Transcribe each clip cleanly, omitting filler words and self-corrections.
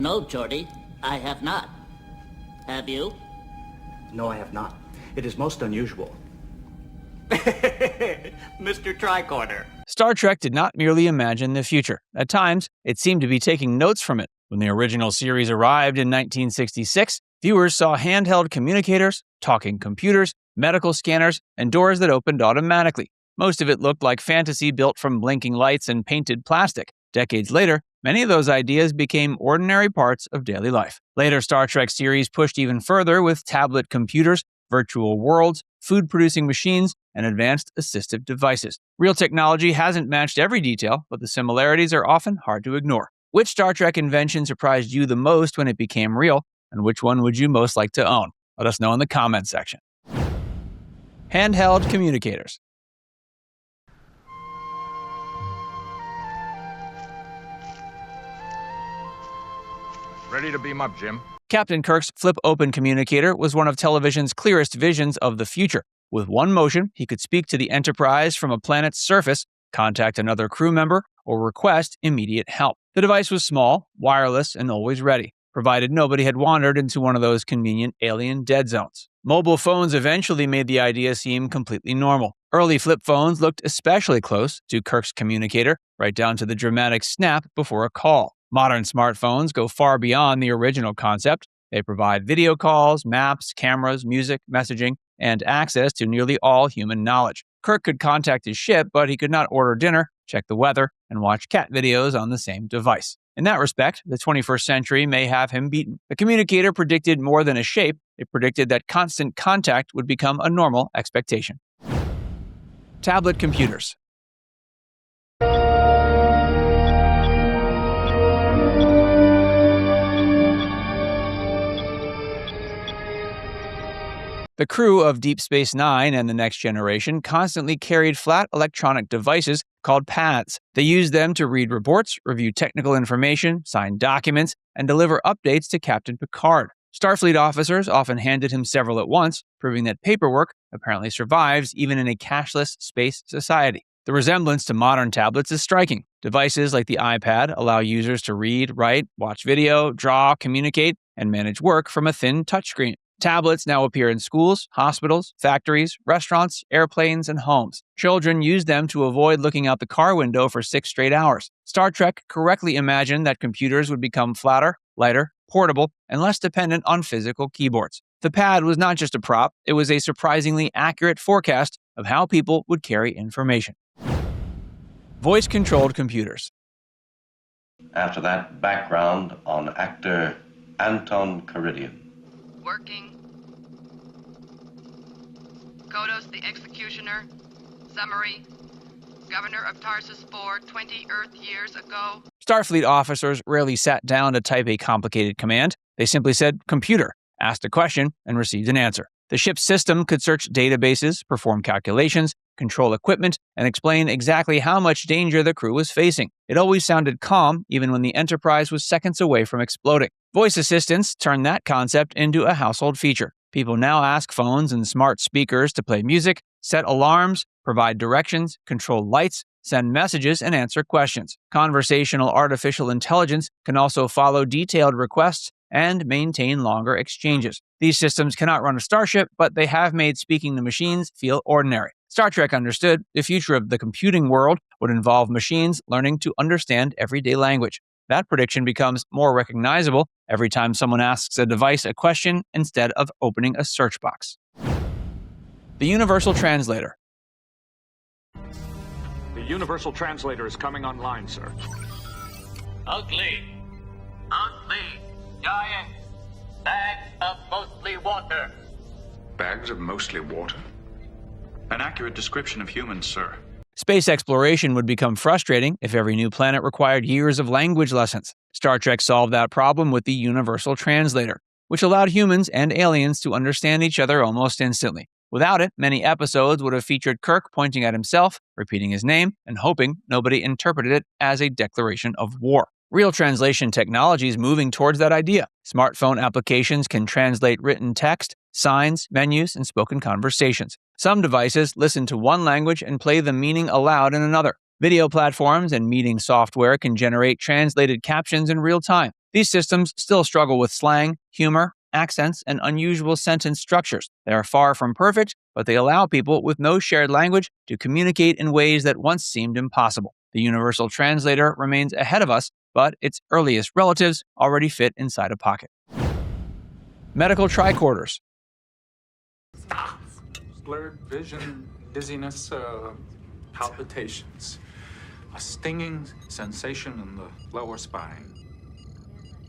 No, Geordi, I have not. Have you? No, I have not. It is most unusual. Mr. Tricorder. Star Trek did not merely imagine the future. At times, it seemed to be taking notes from it. When the original series arrived in 1966, viewers saw handheld communicators, talking computers, medical scanners, and doors that opened automatically. Most of it looked like fantasy built from blinking lights and painted plastic. Decades later, many of those ideas became ordinary parts of daily life. Later Star Trek series pushed even further with tablet computers, virtual worlds, food-producing machines, and advanced assistive devices. Real technology hasn't matched every detail, but the similarities are often hard to ignore. Which Star Trek invention surprised you the most when it became real, and which one would you most like to own? Let us know in the comments section. Handheld communicators. Ready to beam up, Jim. Captain Kirk's flip-open communicator was one of television's clearest visions of the future. With one motion, he could speak to the Enterprise from a planet's surface, contact another crew member, or request immediate help. The device was small, wireless, and always ready, provided nobody had wandered into one of those convenient alien dead zones. Mobile phones eventually made the idea seem completely normal. Early flip phones looked especially close to Kirk's communicator, right down to the dramatic snap before a call. Modern smartphones go far beyond the original concept. They provide video calls, maps, cameras, music, messaging, and access to nearly all human knowledge. Kirk could contact his ship, but he could not order dinner, check the weather, and watch cat videos on the same device. In that respect, the 21st century may have him beaten. The communicator predicted more than a shape. It predicted that constant contact would become a normal expectation. Tablet computers. The crew of Deep Space Nine and the Next Generation constantly carried flat electronic devices called pads. They used them to read reports, review technical information, sign documents, and deliver updates to Captain Picard. Starfleet officers often handed him several at once, proving that paperwork apparently survives even in a cashless space society. The resemblance to modern tablets is striking. Devices like the iPad allow users to read, write, watch video, draw, communicate, and manage work from a thin touchscreen. Tablets now appear in schools, hospitals, factories, restaurants, airplanes, and homes. Children use them to avoid looking out the car window for 6 straight hours. Star Trek correctly imagined that computers would become flatter, lighter, portable, and less dependent on physical keyboards. The pad was not just a prop, it was a surprisingly accurate forecast of how people would carry information. Voice-controlled computers. After that, background on actor Anton Caridian. Working. Kodos the Executioner. Summary. Governor of Tarsus 4, 20 Earth years ago. Starfleet officers rarely sat down to type a complicated command. They simply said, "computer," asked a question, and received an answer. The ship's system could search databases, perform calculations, control equipment, and explain exactly how much danger the crew was facing. It always sounded calm, even when the Enterprise was seconds away from exploding. Voice assistants turned that concept into a household feature. People now ask phones and smart speakers to play music, set alarms, provide directions, control lights, send messages, and answer questions. Conversational artificial intelligence can also follow detailed requests and maintain longer exchanges. These systems cannot run a starship, but they have made speaking to machines feel ordinary. Star Trek understood the future of the computing world would involve machines learning to understand everyday language. That prediction becomes more recognizable every time someone asks a device a question instead of opening a search box. The Universal Translator. The Universal Translator is coming online, sir. Ugly. Giant. Bags of mostly water. Bags of mostly water? An accurate description of humans, sir. Space exploration would become frustrating if every new planet required years of language lessons. Star Trek solved that problem with the Universal Translator, which allowed humans and aliens to understand each other almost instantly. Without it, many episodes would have featured Kirk pointing at himself, repeating his name, and hoping nobody interpreted it as a declaration of war. Real translation technology is moving towards that idea. Smartphone applications can translate written text, signs, menus, and spoken conversations. Some devices listen to one language and play the meaning aloud in another. Video platforms and meeting software can generate translated captions in real time. These systems still struggle with slang, humor, accents, and unusual sentence structures. They are far from perfect, but they allow people with no shared language to communicate in ways that once seemed impossible. The Universal Translator remains ahead of us, but its earliest relatives already fit inside a pocket. Medical tricorders. Blurred vision, dizziness, palpitations. A stinging sensation in the lower spine.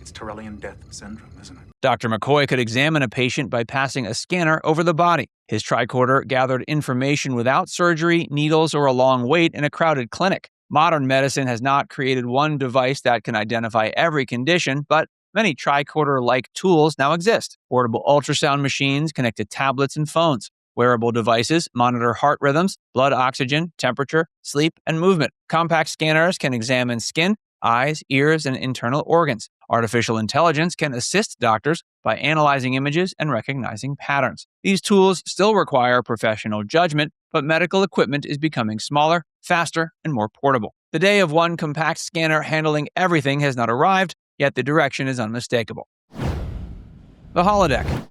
It's Tyrellian death syndrome, isn't it? Dr. McCoy could examine a patient by passing a scanner over the body. His tricorder gathered information without surgery, needles, or a long wait in a crowded clinic. Modern medicine has not created one device that can identify every condition, but many tricorder-like tools now exist. Portable ultrasound machines connect to tablets and phones. Wearable devices monitor heart rhythms, blood oxygen, temperature, sleep, and movement. Compact scanners can examine skin, eyes, ears, and internal organs. Artificial intelligence can assist doctors by analyzing images and recognizing patterns. These tools still require professional judgment, but medical equipment is becoming smaller, faster, and more portable. The day of one compact scanner handling everything has not arrived, yet the direction is unmistakable. The Holodeck.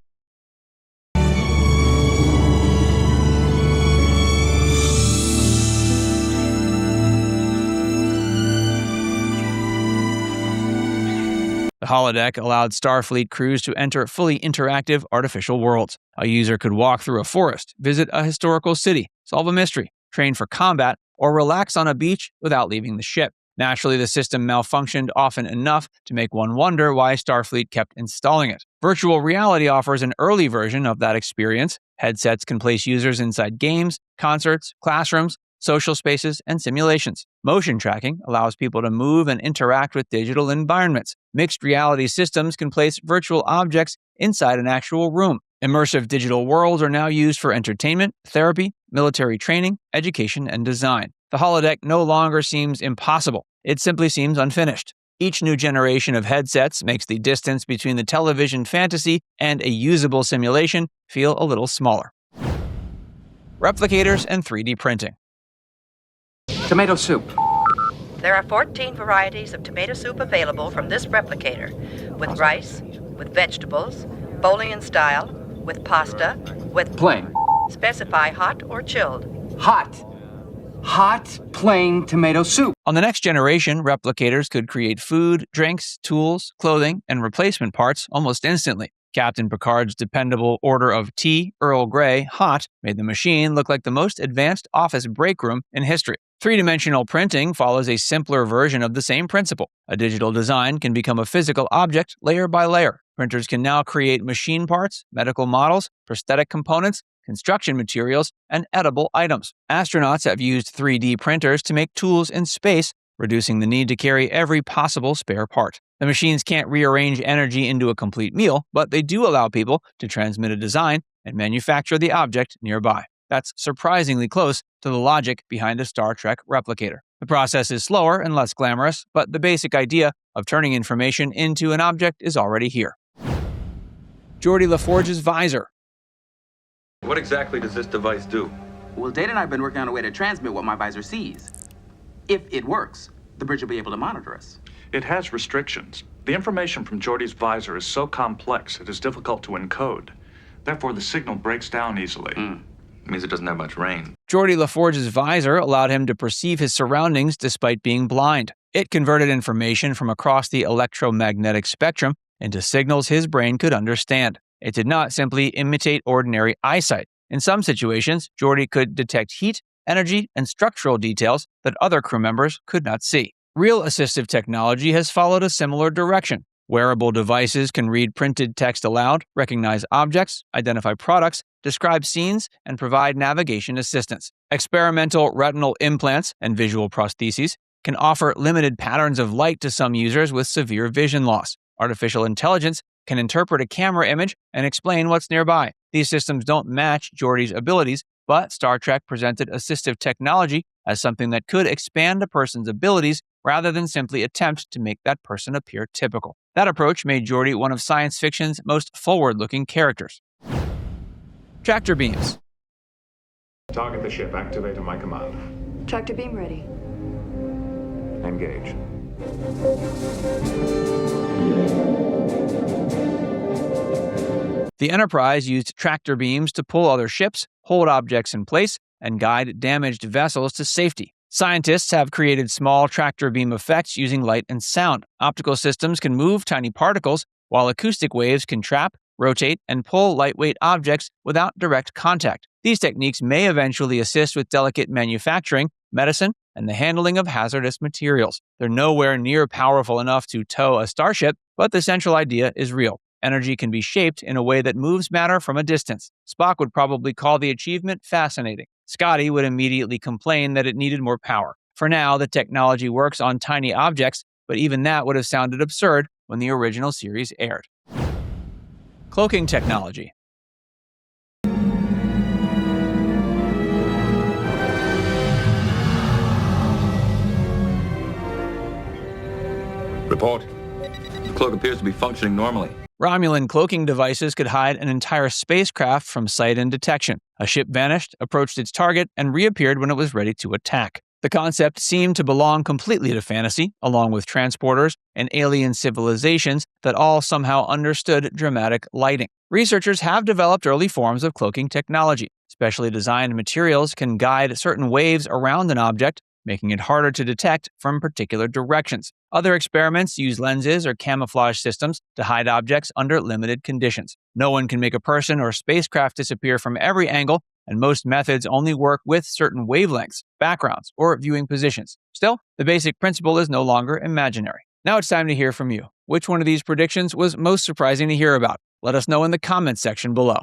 The holodeck allowed Starfleet crews to enter fully interactive artificial worlds. A user could walk through a forest, visit a historical city, solve a mystery, train for combat, or relax on a beach without leaving the ship. Naturally, the system malfunctioned often enough to make one wonder why Starfleet kept installing it. Virtual reality offers an early version of that experience. Headsets can place users inside games, concerts, classrooms, social spaces, and simulations. Motion tracking allows people to move and interact with digital environments. Mixed reality systems can place virtual objects inside an actual room. Immersive digital worlds are now used for entertainment, therapy, military training, education, and design. The holodeck no longer seems impossible. It simply seems unfinished. Each new generation of headsets makes the distance between the television fantasy and a usable simulation feel a little smaller. Replicators and 3D printing. Tomato soup. There are 14 varieties of tomato soup available from this replicator, with rice, with vegetables, Bolian style, with pasta, with... Plain. Specify hot or chilled. Hot. Hot, plain tomato soup. On the next generation, replicators could create food, drinks, tools, clothing, and replacement parts almost instantly. Captain Picard's dependable order of tea, Earl Grey, hot, made the machine look like the most advanced office break room in history. Three-dimensional printing follows a simpler version of the same principle. A digital design can become a physical object layer by layer. Printers can now create machine parts, medical models, prosthetic components, construction materials, and edible items. Astronauts have used 3D printers to make tools in space, reducing the need to carry every possible spare part. The machines can't rearrange energy into a complete meal, but they do allow people to transmit a design and manufacture the object nearby. That's surprisingly close to the logic behind a Star Trek replicator. The process is slower and less glamorous, but the basic idea of turning information into an object is already here. Geordi LaForge's VISOR. What exactly does this device do? Well, Data and I have been working on a way to transmit what my visor sees. If it works, the bridge will be able to monitor us. It has restrictions. The information from Geordi's visor is so complex it is difficult to encode. Therefore, the signal breaks down easily. It means it doesn't have much range. Geordi LaForge's visor allowed him to perceive his surroundings despite being blind. It converted information from across the electromagnetic spectrum into signals his brain could understand. It did not simply imitate ordinary eyesight. In some situations, Geordi could detect heat, energy, and structural details that other crew members could not see. Real assistive technology has followed a similar direction. Wearable devices can read printed text aloud, recognize objects, identify products, describe scenes, and provide navigation assistance. Experimental retinal implants and visual prostheses can offer limited patterns of light to some users with severe vision loss. Artificial intelligence can interpret a camera image and explain what's nearby. These systems don't match Geordi's abilities, but Star Trek presented assistive technology as something that could expand a person's abilities rather than simply attempt to make that person appear typical. That approach made Geordi one of science fiction's most forward-looking characters. Tractor beams. Target the ship. Activate on my command. Tractor beam ready. Engage. The Enterprise used tractor beams to pull other ships, hold objects in place, and guide damaged vessels to safety. Scientists have created small tractor beam effects using light and sound. Optical systems can move tiny particles, while acoustic waves can trap, rotate, and pull lightweight objects without direct contact. These techniques may eventually assist with delicate manufacturing, medicine, and the handling of hazardous materials. They're nowhere near powerful enough to tow a starship, but the central idea is real. Energy can be shaped in a way that moves matter from a distance. Spock would probably call the achievement fascinating. Scotty would immediately complain that it needed more power. For now, the technology works on tiny objects, but even that would have sounded absurd when the original series aired. Cloaking Technology. Report. The cloak appears to be functioning normally. Romulan cloaking devices could hide an entire spacecraft from sight and detection. A ship vanished, approached its target, and reappeared when it was ready to attack. The concept seemed to belong completely to fantasy, along with transporters and alien civilizations that all somehow understood dramatic lighting. Researchers have developed early forms of cloaking technology. Specially designed materials can guide certain waves around an object, making it harder to detect from particular directions. Other experiments use lenses or camouflage systems to hide objects under limited conditions. No one can make a person or spacecraft disappear from every angle, and most methods only work with certain wavelengths, backgrounds, or viewing positions. Still, the basic principle is no longer imaginary. Now it's time to hear from you. Which one of these predictions was most surprising to hear about? Let us know in the comments section below.